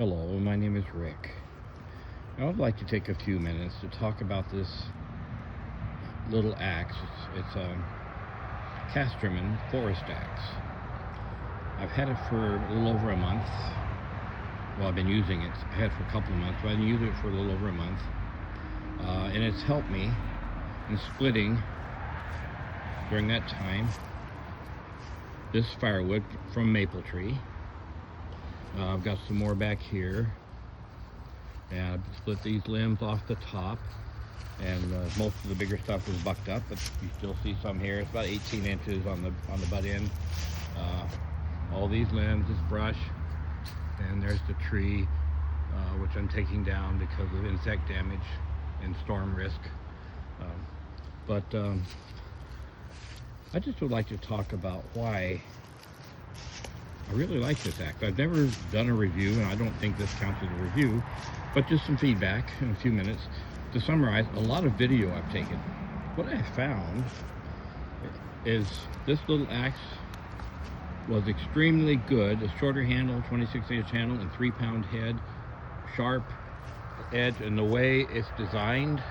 Hello, my name is Rick. I would like to take a few minutes to talk about this little axe. It's a Casterman Forest Axe. I've had it for a little over a month. Well, I've been using it. I had it for a couple of months, but I've been using it for a little over a month. And it's helped me in splitting during that time this firewood from maple tree. I've got some more back here, and I've split these limbs off the top, and most of the bigger stuff is bucked up, but you still see some here. It's about 18 inches on the butt end. All these limbs, this brush, and there's the tree, which I'm taking down because of insect damage and storm risk. I just would like to talk about why I really like this axe. I've never done a review, and I don't think this counts as a review, but just some feedback in a few minutes to summarize a lot of video I've taken. What I found is this little axe was extremely good. A shorter handle, 26-inch handle, and 3-pound head, sharp edge, and the way it's designed,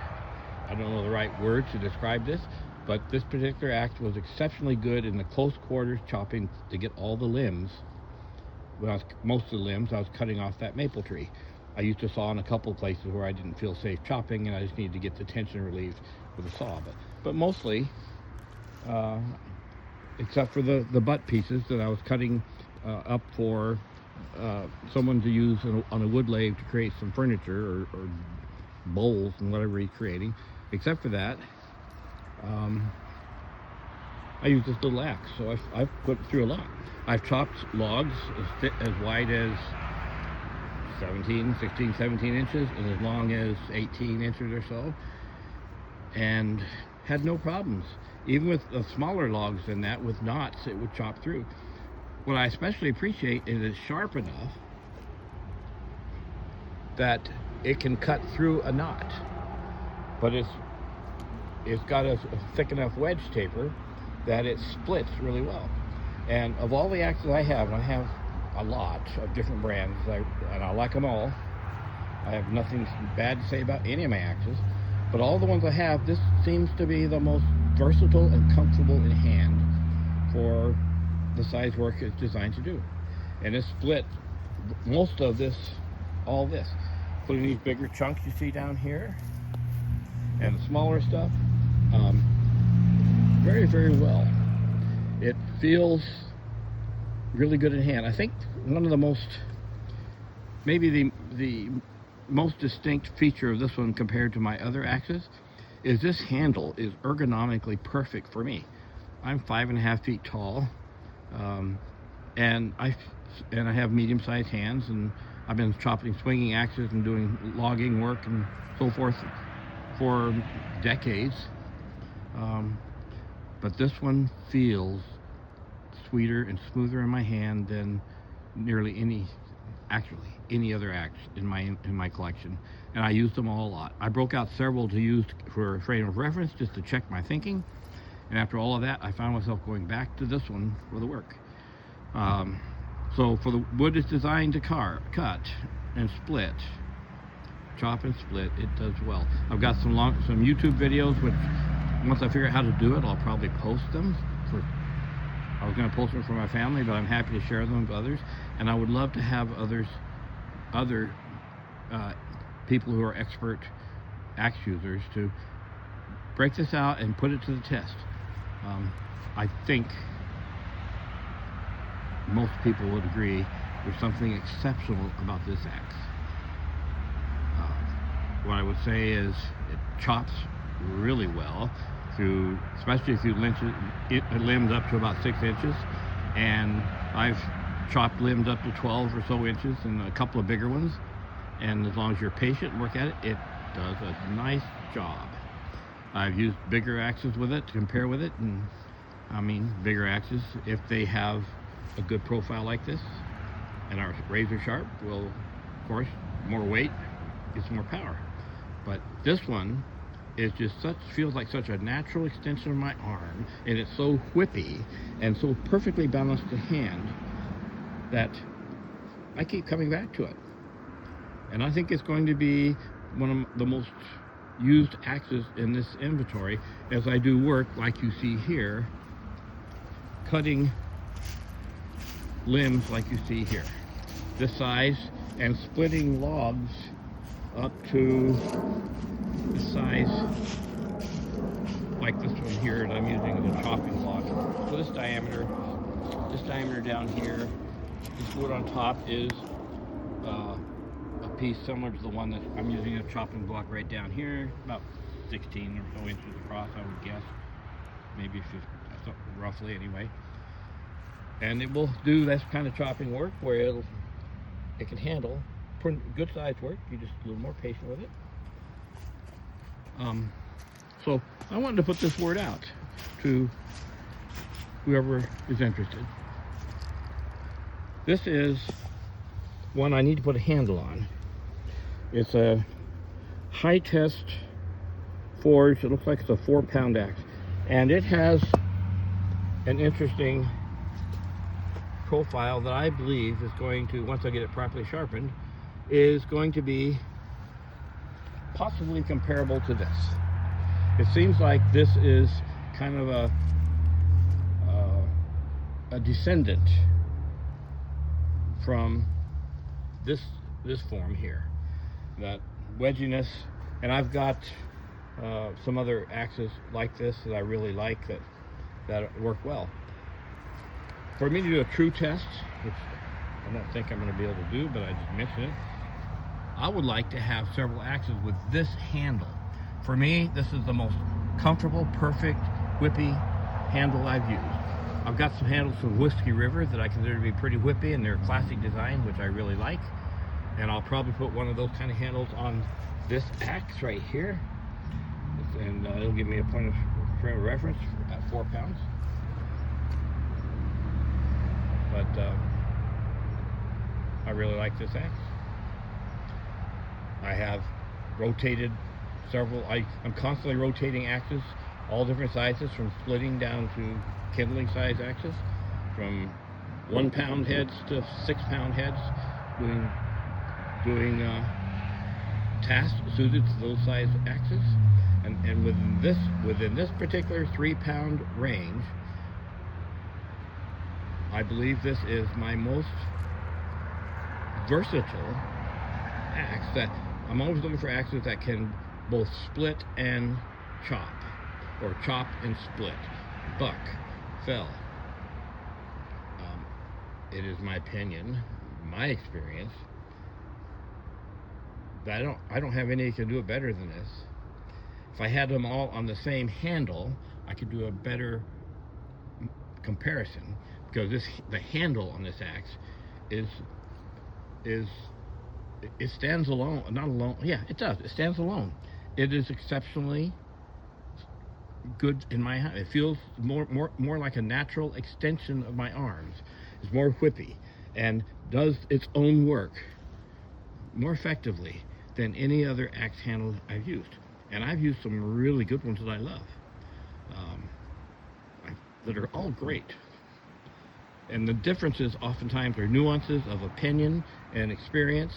I don't know the right word to describe this, but this particular axe was exceptionally good in the close quarters chopping to get all the limbs. Most of the limbs I was cutting off that maple tree. I used to saw in a couple places where I didn't feel safe chopping, and I just needed to get the tension relieved with a saw. But mostly, except for the butt pieces that I was cutting up for someone to use on a wood lathe to create some furniture or bowls and whatever he's creating. Except for that, I use this little axe, so I've put through a lot. I've chopped logs as wide as 16, 17 inches and as long as 18 inches or so, and had no problems. Even with the smaller logs than that, with knots, it would chop through. What I especially appreciate is it's sharp enough that it can cut through a knot, but it's got a thick enough wedge taper that it splits really well. And of all the axes I have, and I have a lot of different brands, and I like them all. I have nothing bad to say about any of my axes, but all the ones I have, this seems to be the most versatile and comfortable in hand for the size work it's designed to do. And it split most of this, all this, including these bigger chunks you see down here, and the smaller stuff, very, very well. It feels really good in hand. I think one of the most, maybe the most distinct feature of this one compared to my other axes is this handle is ergonomically perfect for me. I'm 5.5 feet tall, and I have medium-sized hands, and I've been chopping swinging axes and doing logging work and so forth for decades. But this one feels sweeter and smoother in my hand than nearly any other axe in my collection, and I use them all a lot. I broke out several to use for a frame of reference just to check my thinking, and after all of that, I found myself going back to this one for the work. So for the wood is designed to cut and split, chop and split, it does well. I've got some YouTube videos, which once I figure out how to do it, I'll probably post them. I was going to post them for my family, but I'm happy to share them with others, and I would love to have other people who are expert axe users to break this out and put it to the test. I think most people would agree there's something exceptional about this axe. What I would say is it chops really well through, especially if you limbs up to about 6 inches, and I've chopped limbs up to 12 or so inches and a couple of bigger ones, and as long as you're patient and work at it, it does a nice job. I've used bigger axes with it to compare with it, and I mean bigger axes, if they have a good profile like this and are razor sharp, will, of course, more weight gets more power. But this one is just feels like such a natural extension of my arm, and it's so whippy and so perfectly balanced to hand that I keep coming back to it. And I think it's going to be one of the most used axes in this inventory, as I do work like you see here, cutting limbs like you see here, this size, and splitting logs up to the size like this one here that I'm using as a chopping block. So this diameter down here, this wood on top is a piece similar to the one that I'm using a chopping block right down here, about 16 or so inches across, I would guess, maybe 50, roughly anyway. And it will do this kind of chopping work where it can handle good size work. You're just a little more patient with it. So I wanted to put this word out to whoever is interested. This is one I need to put a handle on. It's a high test forged. It looks like it's a 4-pound axe, and it has an interesting profile that I believe is going to, once I get it properly sharpened, is going to be possibly comparable to this. It seems like this is kind of a descendant from this form here, that wedginess. And I've got some other axes like this that I really like that work well. For me to do a true test, which I don't think I'm going to be able to do, but I just mentioned it, I would like to have several axes with this handle. For me, this is the most comfortable, perfect, whippy handle I've used. I've got some handles from Whiskey River that I consider to be pretty whippy, and they're a classic design, which I really like. And I'll probably put one of those kind of handles on this axe right here. And it'll give me a point of frame of reference at 4 pounds. But I really like this axe. I have rotated several, I'm constantly rotating axes, all different sizes, from splitting down to kindling size axes, from 1 pound heads to 6 pound heads, doing tasks suited to those size axes. And within this particular 3 pound range, I believe this is my most versatile axe. That I'm always looking for axes that can both split and chop, or chop and split, buck, fell. It is my opinion, my experience, that I don't have any that can do it better than this. If I had them all on the same handle, I could do a better comparison, because the handle on this axe it stands alone. Not alone. Yeah, it does. It stands alone. It is exceptionally good in my hand. It feels more like a natural extension of my arms. It's more whippy and does its own work more effectively than any other axe handle I've used. And I've used some really good ones that I love, that are all great. And the differences oftentimes are nuances of opinion and experience,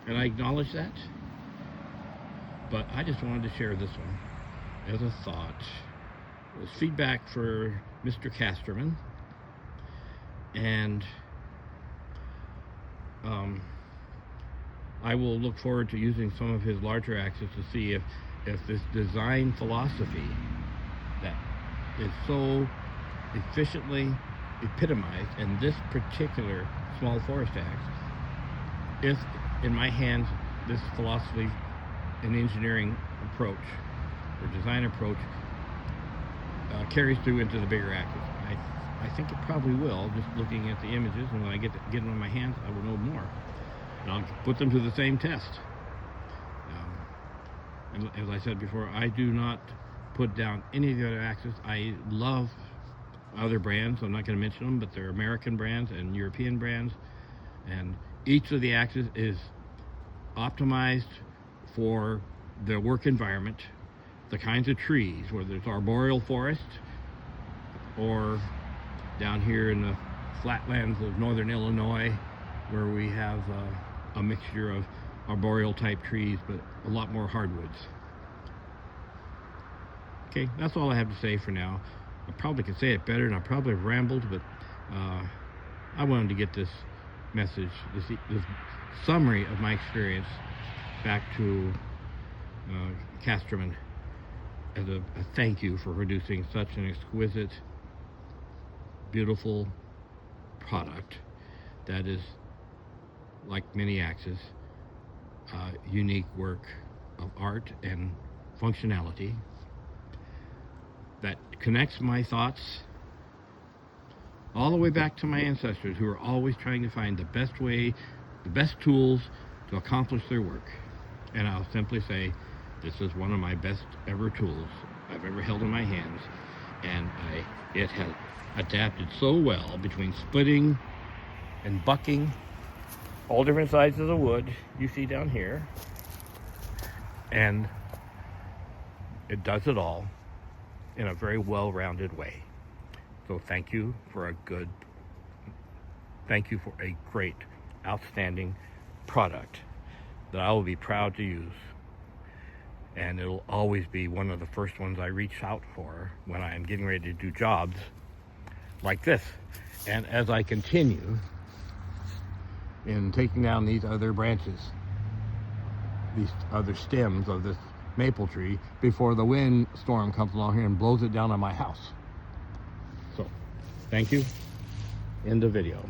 and I acknowledge that. But I just wanted to share this one as a thought. It was feedback for Mr. Casterman, and I will look forward to using some of his larger axes to see if this design philosophy that is so efficiently epitomized in this particular small forest axe, if in my hands this philosophy and engineering approach or design approach carries through into the bigger axes. I think it probably will, just looking at the images, and when I get them in my hands, I will know more. And I'll put them to the same test. And as I said before, I do not put down any of the other axes. I love other brands. I'm not going to mention them, but they're American brands and European brands. And each of the axes is optimized for the work environment, the kinds of trees, whether it's arboreal forest or down here in the flatlands of northern Illinois, where we have a mixture of arboreal type trees, but a lot more hardwoods. Okay, that's all I have to say for now. I probably could say it better, and I probably have rambled, but I wanted to get this message, this summary of my experience back to Casterman as a thank you for producing such an exquisite, beautiful product that is, like many axes, unique work of art and functionality that connects my thoughts all the way back to my ancestors, who are always trying to find the best way, the best tools to accomplish their work. And I'll simply say, this is one of my best ever tools I've ever held in my hands, and it has adapted so well between splitting and bucking all different sizes of wood you see down here, and it does it all in a very well-rounded way. So thank you for a great, outstanding product that I will be proud to use, and it'll always be one of the first ones I reach out for when I am getting ready to do jobs like this. And as I continue in taking down these other branches, these other stems of this maple tree, before the wind storm comes along here and blows it down on my house. So, thank you. End of video.